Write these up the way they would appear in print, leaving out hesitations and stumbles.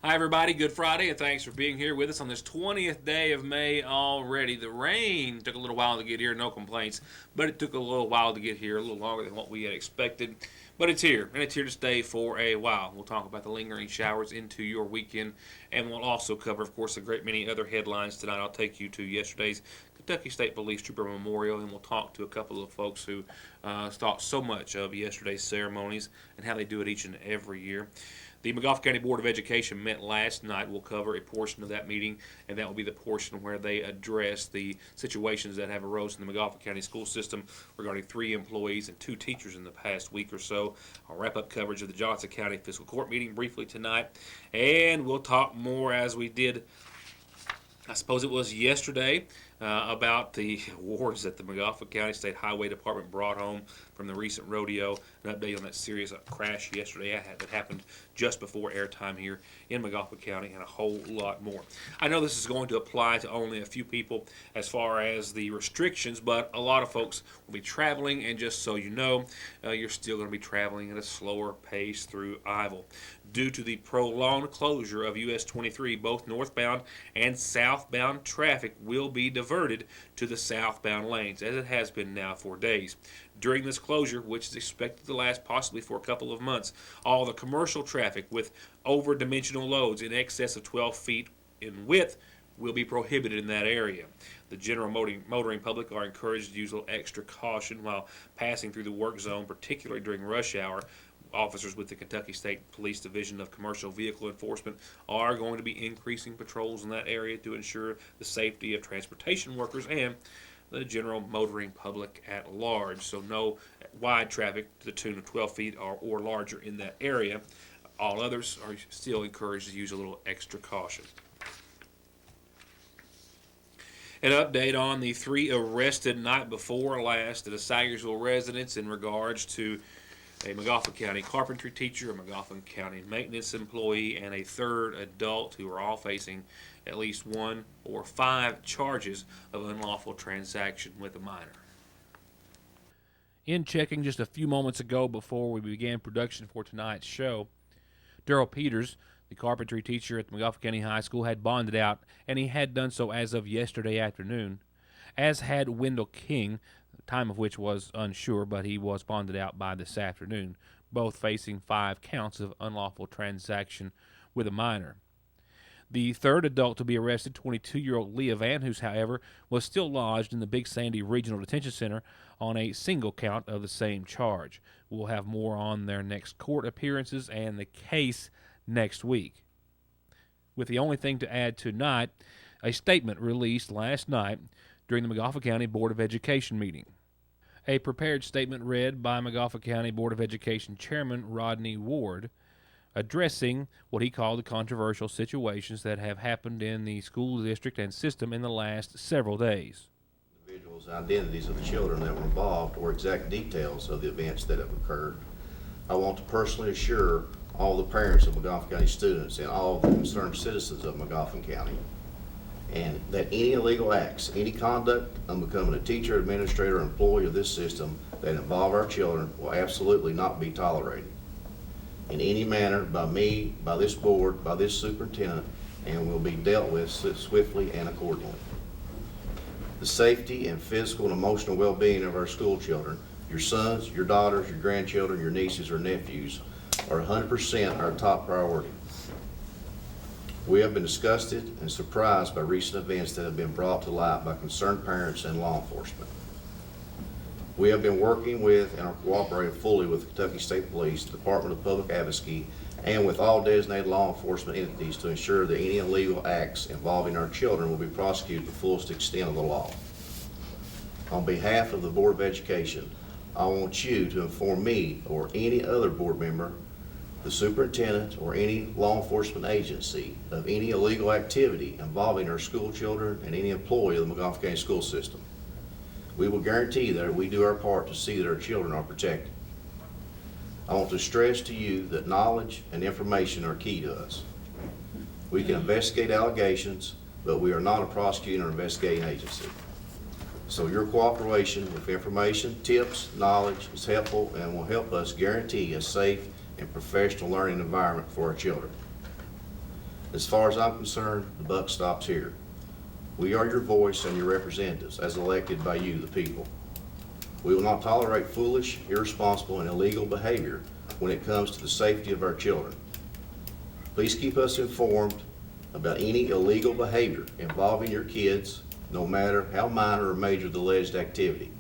Hi, everybody. Good Friday, and thanks for being here with us on this 20th day of May already. The rain took a little while to get here, no complaints, but it took a little while to get here, a little longer than what we had expected. But it's here, and it's here to stay for a while. We'll talk about the lingering showers into your weekend, and we'll also cover, of course, a great many other headlines tonight. I'll take you to yesterday's Kentucky State Police Trooper Memorial, and we'll talk to a couple of folks who thought so much of yesterday's ceremonies and how they do it each and every year. The Montgomery County Board of Education met last night. We'll cover a portion of that meeting, and that will be the portion where they address the situations that have arose in the Montgomery County school system regarding 3 employees and 2 teachers in the past week or so. I'll wrap up coverage of the Johnson County Fiscal Court meeting briefly tonight, and we'll talk more as we did, I suppose it was yesterday, about the awards that the Montgomery County State Highway Department brought home from the recent rodeo. An update on that serious crash yesterday that happened just before airtime here in Montgomery County, and a whole lot more. I know this is going to apply to only a few people as far as the restrictions, but a lot of folks will be traveling, and just so you know, you're still going to be traveling at a slower pace through Ivell. Due to the prolonged closure of US 23, both northbound and southbound traffic will be diverted to the southbound lanes, as it has been now for days. During this closure, which is expected to last possibly for a couple of months, all the commercial traffic with over-dimensional loads in excess of 12 feet in width will be prohibited in that area. The general motoring public are encouraged to use a little extra caution while passing through the work zone, particularly during rush hour. Officers with the Kentucky State Police Division of Commercial Vehicle Enforcement are going to be increasing patrols in that area to ensure the safety of transportation workers and the general motoring public at large. So no wide traffic to the tune of 12 feet or larger in that area. All others are still encouraged to use a little extra caution. An update on the 3 arrested night before last at a Sagersville residence in regards to a Montgomery County carpentry teacher, a Montgomery County maintenance employee, and a 3rd adult who are all facing at least 1 or 5 charges of unlawful transaction with a minor. In checking just a few moments ago before we began production for tonight's show, Darrell Peters, the carpentry teacher at the Montgomery County High School, had bonded out, and he had done so as of yesterday afternoon, as had Wendell King, the time of which was unsure, but he was bonded out by this afternoon, both facing 5 counts of unlawful transaction with a minor. The 3rd adult to be arrested, 22-year-old Leah Van Hoos, however, was still lodged in the Big Sandy Regional Detention Center on a single count of the same charge. We'll have more on their next court appearances and the case next week. With the only thing to add tonight, a statement released last night during the Montgomery County Board of Education meeting. A prepared statement read by Montgomery County Board of Education Chairman Rodney Ward, addressing what he called the controversial situations that have happened in the school district and system in the last several days. Individuals' identities of the children that were involved or exact details of the events that have occurred. I want to personally assure all the parents of Montgomery County students and all the concerned citizens of Montgomery County and that any illegal acts, any conduct of becoming a teacher, administrator, or employee of this system that involve our children will absolutely not be tolerated in any manner by me, by this board, by this superintendent, and will be dealt with swiftly and accordingly. The safety and physical and emotional well-being of our school children, your sons, your daughters, your grandchildren, your nieces or nephews, are 100% our top priority. We have been disgusted and surprised by recent events that have been brought to light by concerned parents and law enforcement. We have been working with and are cooperating fully with the Kentucky State Police, Department of Public Advocacy, and with all designated law enforcement entities to ensure that any illegal acts involving our children will be prosecuted to the fullest extent of the law. On behalf of the Board of Education, I want you to inform me or any other board member, the superintendent, or any law enforcement agency of any illegal activity involving our school children and any employee of the Montgomery County school system. We will guarantee that we do our part to see that our children are protected. I want to stress to you that knowledge and information are key to us. We can investigate allegations, but we are not a prosecuting or investigating agency. So your cooperation with information, tips, knowledge is helpful and will help us guarantee a safe and professional learning environment for our children. As far as I'm concerned, the buck stops here. We are your voice and your representatives, as elected by you, the people. We will not tolerate foolish, irresponsible, and illegal behavior when it comes to the safety of our children. Please keep us informed about any illegal behavior involving your kids, no matter how minor or major the alleged activity.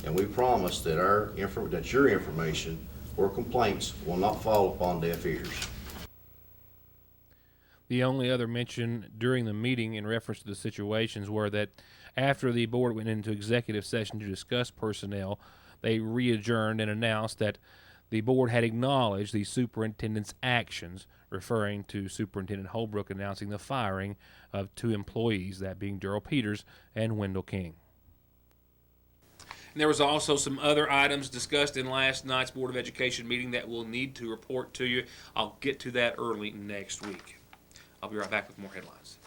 And we promise that your information or complaints will not fall upon deaf ears. The only other mention during the meeting in reference to the situations were that after the board went into executive session to discuss personnel, they re-adjourned and announced that the board had acknowledged the superintendent's actions, referring to Superintendent Holbrook announcing the firing of 2 employees, that being Darrell Peters and Wendell King. And there was also some other items discussed in last night's Board of Education meeting that we'll need to report to you. I'll get to that early next week. I'll be right back with more headlines.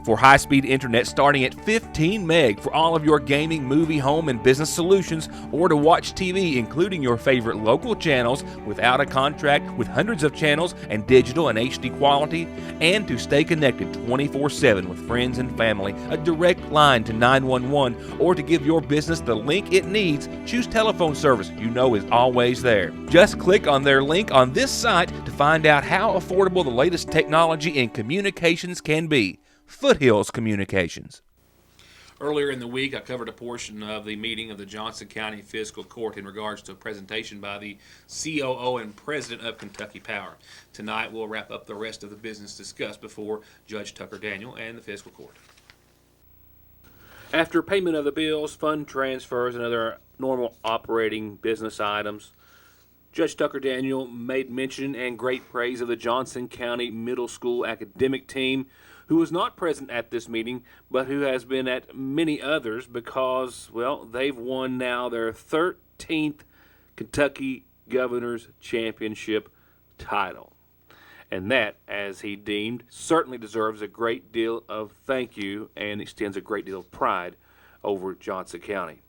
For high-speed internet starting at 15 meg for all of your gaming, movie, home, and business solutions, or to watch TV, including your favorite local channels without a contract, with hundreds of channels and digital and HD quality, and to stay connected 24/7 with friends and family, a direct line to 911, or to give your business the link it needs, choose telephone service you know is always there. Just click on their link on this site to find out how affordable the latest technology in communications can be. Foothills Communications. Earlier in the week, I covered a portion of the meeting of the Johnson County Fiscal Court in regards to a presentation by the COO and President of Kentucky Power. Tonight, we'll wrap up the rest of the business discussed before Judge Tucker Daniel and the Fiscal Court. After payment of the bills, fund transfers, and other normal operating business items, Judge Tucker Daniel made mention and great praise of the Johnson County Middle School academic team, who was not present at this meeting, but who has been at many others because, well, they've won now their 13th Kentucky Governor's Championship title. And that, as he deemed, certainly deserves a great deal of thank you and extends a great deal of pride over Johnson County.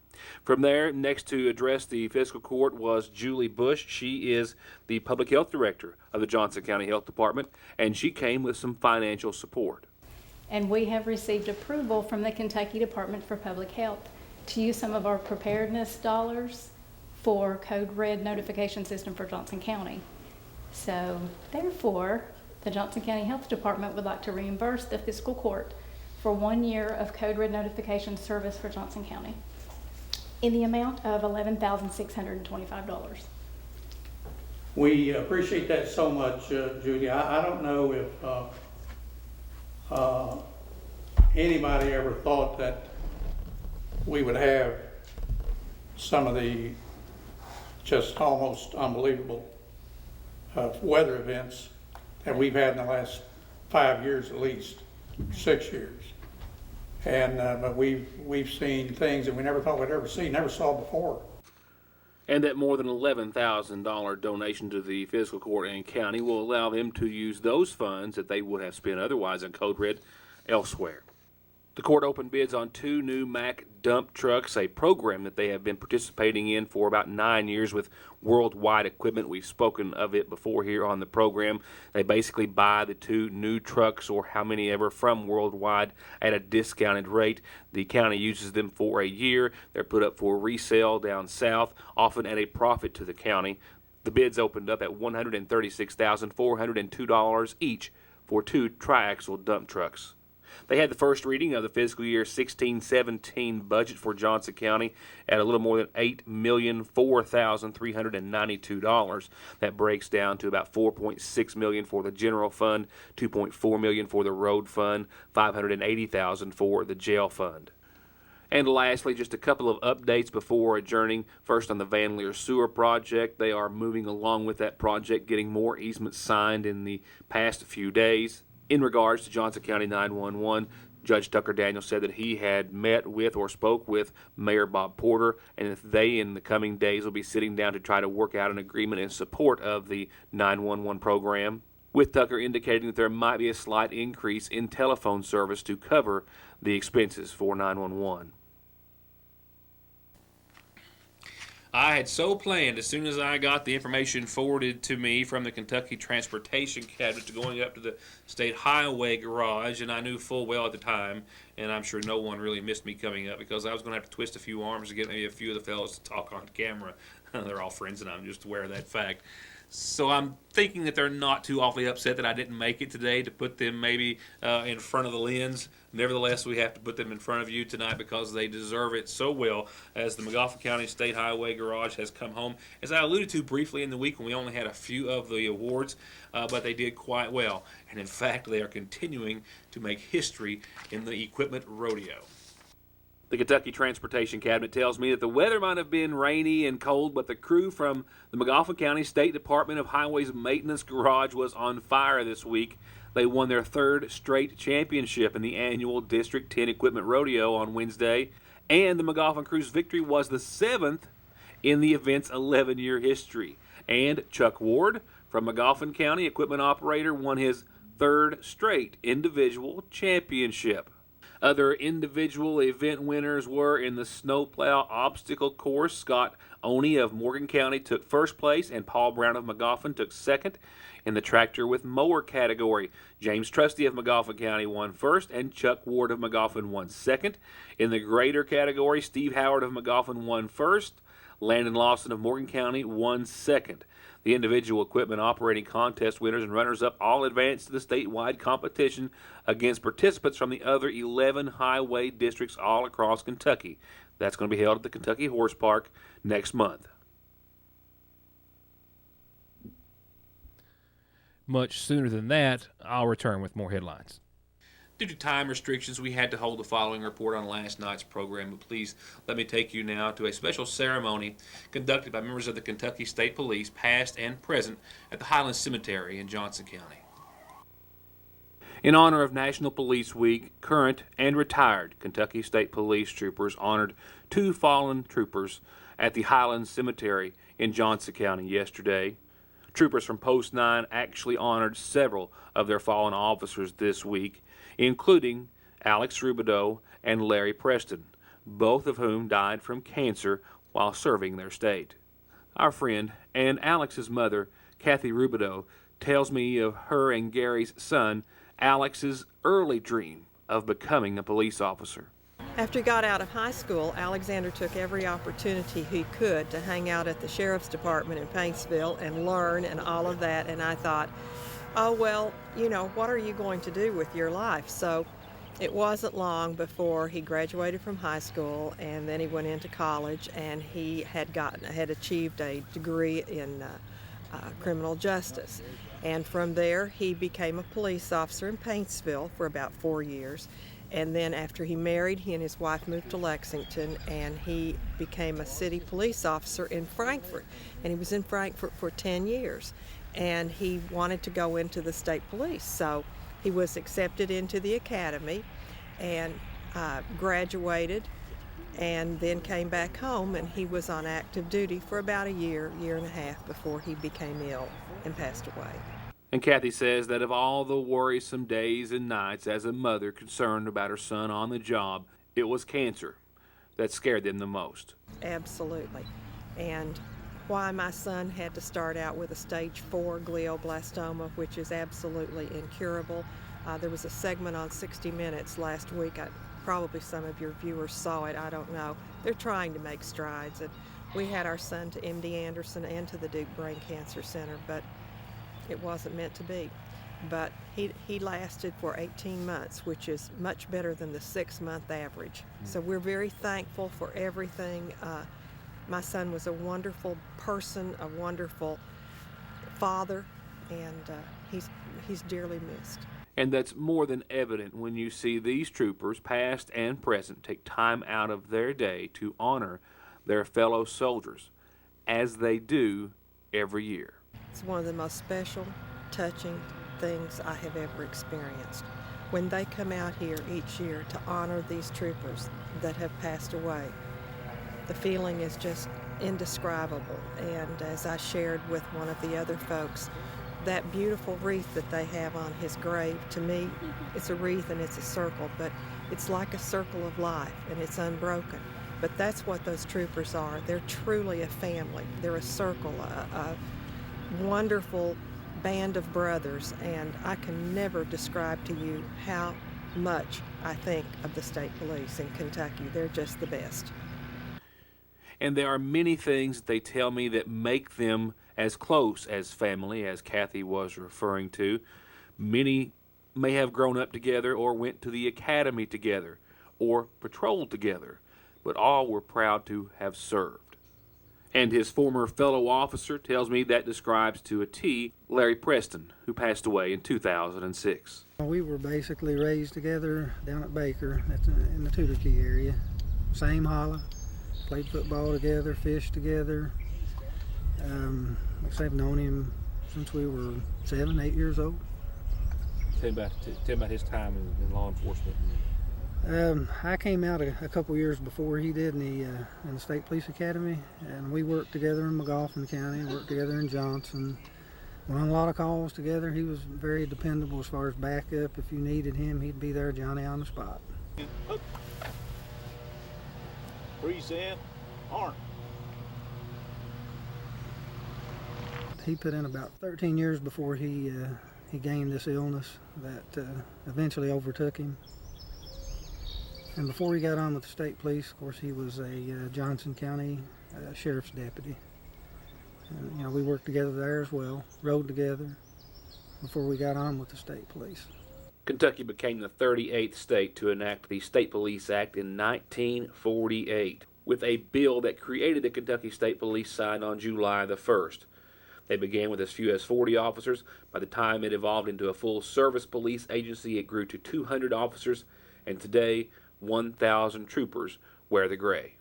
From there, next to address the fiscal court was Julie Bush. She is the public health director of the Johnson County Health Department, and she came with some financial support. And we have received approval from the Kentucky Department for Public Health to use some of our preparedness dollars for Code Red notification system for Johnson County. So therefore, the Johnson County Health Department would like to reimburse the fiscal court for 1 year of Code Red notification service for Johnson County in the amount of $11,625. We appreciate that so much, Judy. I don't know if anybody ever thought that we would have some of the just almost unbelievable weather events that we've had in the last 5 years, at least 6 years. And but we've seen things that we never thought we'd ever see, never saw before. And that more than $11,000 donation to the fiscal court and county will allow them to use those funds that they would have spent otherwise on Code Red elsewhere. The court opened bids on 2 new Mack dump trucks, a program that they have been participating in for about 9 years with Worldwide Equipment. We've spoken of it before here on the program. They basically buy the 2 new trucks, or how many ever, from Worldwide at a discounted rate. The county uses them for a year. They're put up for resale down south, often at a profit to the county. The bids opened up at $136,402 each for 2 triaxle dump trucks. They had the first reading of the fiscal year 16-17 budget for Johnson County at a little more than $8,004,392. That breaks down to about $4.6 million for the general fund, $2.4 million for the road fund, $580,000 for the jail fund. And lastly, just a couple of updates before adjourning. First, on the Van Leer Sewer Project, they are moving along with that project, getting more easements signed in the past few days. In regards to Johnson County 911, Judge Tucker Daniel said that he had met with or spoke with Mayor Bob Porter, and if they in the coming days will be sitting down to try to work out an agreement in support of the 911 program, with Tucker indicating that there might be a slight increase in telephone service to cover the expenses for 911. I had so planned, as soon as I got the information forwarded to me from the Kentucky Transportation Cabinet to going up to the State Highway Garage, and I knew full well at the time, and I'm sure no one really missed me coming up, because I was going to have to twist a few arms to get maybe a few of the fellows to talk on camera. They're all friends, and I'm just aware of that fact. So I'm thinking that they're not too awfully upset that I didn't make it today to put them maybe in front of the lens. Nevertheless, we have to put them in front of you tonight because they deserve it so well, as the McGoffin County State Highway Garage has come home. As I alluded to briefly in the week when we only had a few of the awards, but they did quite well. And in fact, they are continuing to make history in the equipment rodeo. The Kentucky Transportation Cabinet tells me that the weather might have been rainy and cold, but the crew from the McGoffin County State Department of Highways Maintenance Garage was on fire this week. They won their third straight championship in the annual District 10 Equipment Rodeo on Wednesday, and the McGoffin crew's victory was the 7th in the event's 11-year history. And Chuck Ward from McGoffin County, equipment operator, won his third straight individual championship. Other individual event winners were in the snowplow obstacle course. Scott Oney of Morgan County took first place, and Paul Brown of McGoffin took second. In the tractor with mower category, James Trusty of McGoffin County won first, and Chuck Ward of McGoffin won second. In the grader category, Steve Howard of McGoffin won first. Landon Lawson of Morgan County won second. The individual equipment operating contest winners and runners-up all advanced to the statewide competition against participants from the other 11 highway districts all across Kentucky. That's going to be held at the Kentucky Horse Park next month. Much sooner than that, I'll return with more headlines. Due to time restrictions, we had to hold the following report on last night's program, but please let me take you now to a special ceremony conducted by members of the Kentucky State Police, past and present, at the Highland Cemetery in Johnson County. In honor of National Police Week, current and retired Kentucky State Police troopers honored 2 fallen troopers at the Highland Cemetery in Johnson County yesterday. Troopers from Post 9 actually honored several of their fallen officers this week, including Alex Rubidoux and Larry Preston, both of whom died from cancer while serving their state. Our friend and Alex's mother, Kathy Rubidoux, tells me of her and Gary's son, Alex's early dream of becoming a police officer. After he got out of high school, Alexander took every opportunity he could to hang out at the Sheriff's Department in Paintsville and learn and all of that, and I thought, oh, well, you know, what are you going to do with your life? So it wasn't long before he graduated from high school, and then he went into college, and he had achieved a degree in criminal justice. And from there, he became a police officer in Paintsville for about 4 years. And then after he married, he and his wife moved to Lexington, and he became a city police officer in Frankfort. And he was in Frankfort for 10 years. And he wanted to go into the state police. So he was accepted into the academy and graduated, and then came back home, and he was on active duty for about a year and a half before he became ill and passed away. And Kathy says that of all the worrisome days and nights as a mother concerned about her son on the job, it was cancer that scared them the most. Absolutely. And why my son had to start out with a stage 4 glioblastoma, which is absolutely incurable. There was a segment on 60 Minutes last week. Probably some of your viewers saw it, I don't know. They're trying to make strides. And we had our son to MD Anderson and to the Duke Brain Cancer Center, but it wasn't meant to be. But he lasted for 18 months, which is much better than the 6-month average. So we're very thankful for everything. My son was a wonderful person, a wonderful father, and he's dearly missed. And that's more than evident when you see these troopers, past and present, take time out of their day to honor their fellow soldiers, as they do every year. It's one of the most special, touching things I have ever experienced. When they come out here each year to honor these troopers that have passed away, the feeling is just indescribable. And as I shared with one of the other folks, that beautiful wreath that they have on his grave, to me, it's a wreath and it's a circle, but it's like a circle of life, and it's unbroken. But that's what those troopers are. They're truly a family. They're a circle, a wonderful band of brothers, and I can never describe to you how much I think of the state police in Kentucky. They're just the best. And there are many things that they tell me that make them as close as family, as Kathy was referring to. Many may have grown up together or went to the academy together or patrolled together, but all were proud to have served. And his former fellow officer tells me that describes to a T Larry Preston, who passed away in 2006. We were basically raised together down at Baker, that's in the Tudor Key area. Same holla, played football together, fished together. Like I say, I've known him since we were 7, 8 years old. Tell about his time in law enforcement. I came out a couple years before he did in the State Police Academy, and we worked together in McGoffin County, worked together in Johnson. Went on a lot of calls together. He was very dependable as far as backup. If you needed him, he'd be there, Johnny on the spot. Breeze in, arm. He put in about 13 years before he gained this illness that eventually overtook him. And before he got on with the state police, of course, he was a Johnson County sheriff's deputy. And, you know, we worked together there as well, rode together before we got on with the state police. Kentucky became the 38th state to enact the State Police Act in 1948, with a bill that created the Kentucky State Police signed on July the 1st. They began with as few as 40 officers. By the time it evolved into a full-service police agency, it grew to 200 officers, and today 1,000 troopers wear the gray.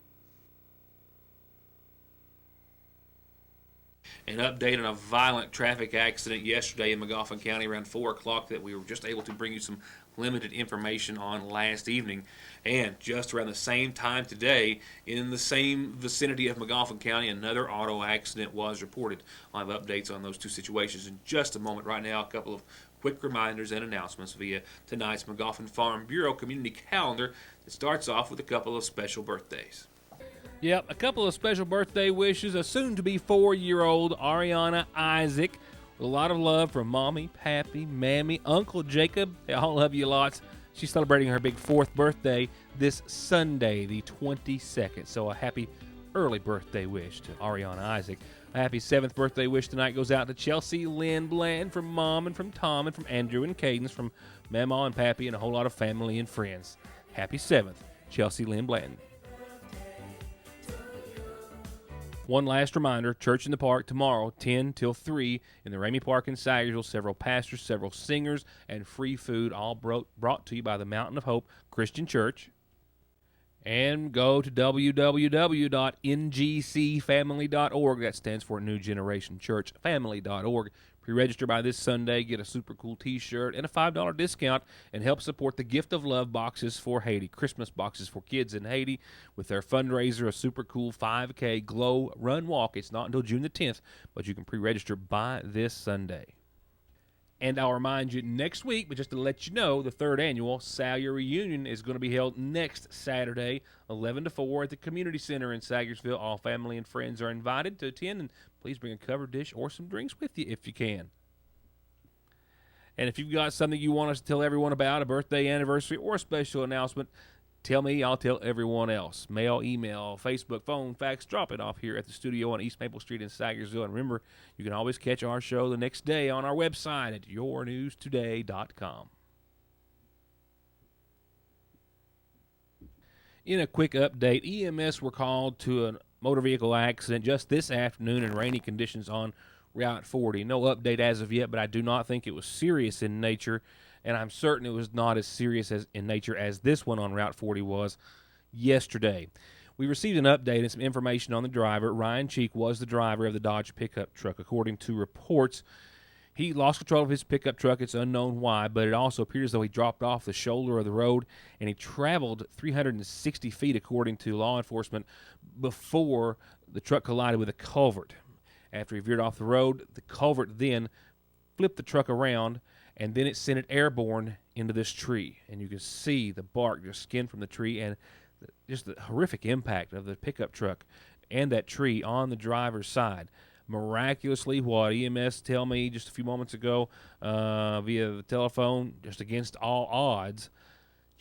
An update on a violent traffic accident yesterday in McGoffin County around 4 o'clock that we were just able to bring you some limited information on last evening. And just around the same time today, in the same vicinity of McGoffin County, another auto accident was reported. I'll have updates on those two situations in just a moment. Right now, a couple of quick reminders and announcements via tonight's McGoffin Farm Bureau community calendar that starts off with a couple of special birthdays. Yep, a couple of special birthday wishes. A soon-to-be 4-year-old Ariana Isaac, with a lot of love from Mommy, Pappy, Mammy, Uncle Jacob. They all love you lots. She's celebrating her big 4th birthday this Sunday, the 22nd. So a happy early birthday wish to Ariana Isaac. A happy 7th birthday wish tonight goes out to Chelsea Lynn Bland from Mom and from Tom and from Andrew and Cadence, from Mama and Pappy and a whole lot of family and friends. Happy 7th, Chelsea Lynn Bland. One last reminder, Church in the Park tomorrow, 10 till 3 in the Ramey Park in Sagersville. Several pastors, several singers, and free food, all brought to you by the Mountain of Hope Christian Church. And go to www.ngcfamily.org. That stands for New Generation Church Family.org. Pre-register by this Sunday, get a super cool t-shirt and a $5 discount, and help support the Gift of Love boxes for Haiti, Christmas boxes for kids in Haiti, with their fundraiser, a super cool 5K Glow Run Walk. It's not until June the 10th, but you can pre-register by this Sunday. And I'll remind you next week, but just to let you know, the 3rd annual Salyer Reunion is going to be held next Saturday, 11 to 4 at the Community Center in Sagersville. All family and friends are invited to attend, and please bring a covered dish or some drinks with you if you can. And if you've got something you want us to tell everyone about, a birthday, anniversary, or a special announcement, tell me, I'll tell everyone else. Mail, email, Facebook, phone, fax, drop it off here at the studio on East Maple Street in Sagersville. And remember, you can always catch our show the next day on our website at yournewstoday.com. In a quick update, EMS were called to a motor vehicle accident just this afternoon in rainy conditions on Route 40. No update as of yet, but I do not think it was serious in nature, and I'm certain it was not as serious in nature as this one on Route 40 was yesterday. We received an update and some information on the driver. Ryan Cheek was the driver of the Dodge pickup truck. According to reports, he lost control of his pickup truck. It's unknown why, but it also appears as though he dropped off the shoulder of the road, and he traveled 360 feet, according to law enforcement, before the truck collided with a culvert. After he veered off the road, the culvert then flipped the truck around, and then it sent it airborne into this tree. And you can see the bark just skinned from the tree, and just the horrific impact of the pickup truck and that tree on the driver's side. Miraculously, what EMS tell me just a few moments ago via the telephone, just against all odds,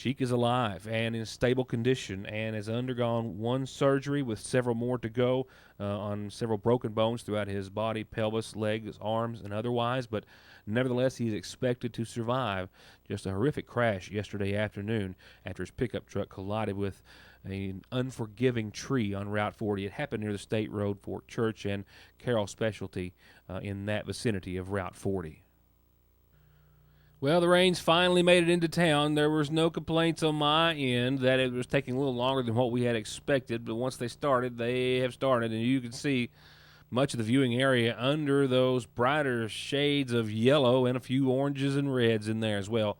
Cheek is alive and in stable condition and has undergone one surgery with several more to go on several broken bones throughout his body, pelvis, legs, arms, and otherwise. But nevertheless, he is expected to survive just a horrific crash yesterday afternoon after his pickup truck collided with an unforgiving tree on Route 40. It happened near the State Road, Fort Church, and Carroll Specialty in that vicinity of Route 40. Well, the rains finally made it into town. There was no complaints on my end that it was taking a little longer than what we had expected, but once they started, they have started, and you can see much of the viewing area under those brighter shades of yellow and a few oranges and reds in there as well.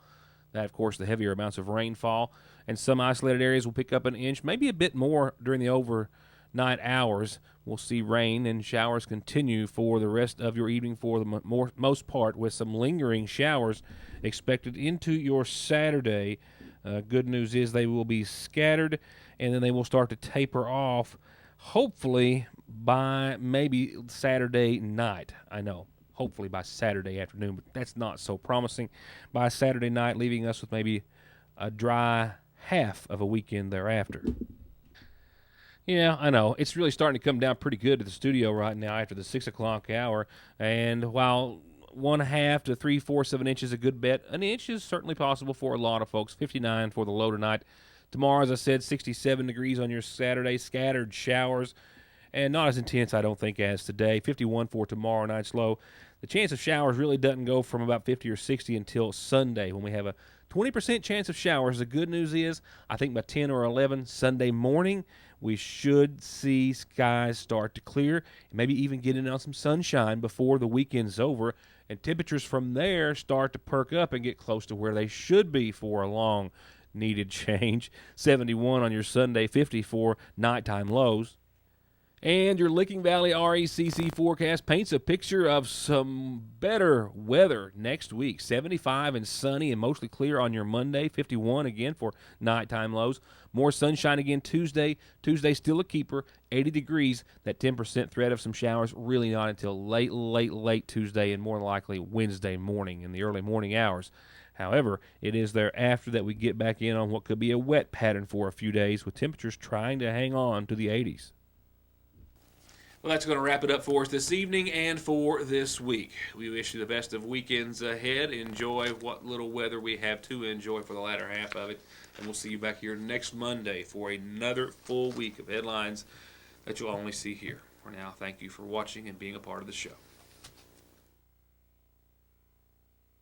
That, of course, the heavier amounts of rainfall, and some isolated areas will pick up an inch, maybe a bit more during the overnight hours. We'll see rain and showers continue for the rest of your evening for the most part, with some lingering showers expected into your Saturday. Good news is they will be scattered, and then they will start to taper off, hopefully by maybe Saturday night. I know, hopefully by Saturday afternoon, but that's not so promising. By Saturday night, leaving us with maybe a dry half of a weekend thereafter. Yeah, I know. It's really starting to come down pretty good at the studio right now after the 6 o'clock hour. And while 1/2 to 3/4 of an inch is a good bet, an inch is certainly possible for a lot of folks. 59 for the low tonight. Tomorrow, as I said, 67 degrees on your Saturday. Scattered showers, and not as intense, I don't think, as today. 51 for tomorrow night's low. The chance of showers really doesn't go from about 50 or 60 until Sunday, when we have a 20% chance of showers. The good news is, I think by 10 or 11 Sunday morning, we should see skies start to clear, and maybe even get in on some sunshine before the weekend's over, and temperatures from there start to perk up and get close to where they should be for a long-needed change. 71 on your Sunday, 50 for nighttime lows. And your Licking Valley RECC forecast paints a picture of some better weather next week. 75 and sunny and mostly clear on your Monday. 51 again for nighttime lows. More sunshine again Tuesday. Tuesday still a keeper. 80 degrees. That 10% threat of some showers really not until late Tuesday, and more likely Wednesday morning in the early morning hours. However, it is thereafter that we get back in on what could be a wet pattern for a few days, with temperatures trying to hang on to the 80s. Well, that's going to wrap it up for us this evening and for this week. We wish you the best of weekends ahead. Enjoy what little weather we have to enjoy for the latter half of it. And we'll see you back here next Monday for another full week of headlines that you'll only see here. For now, thank you for watching and being a part of the show.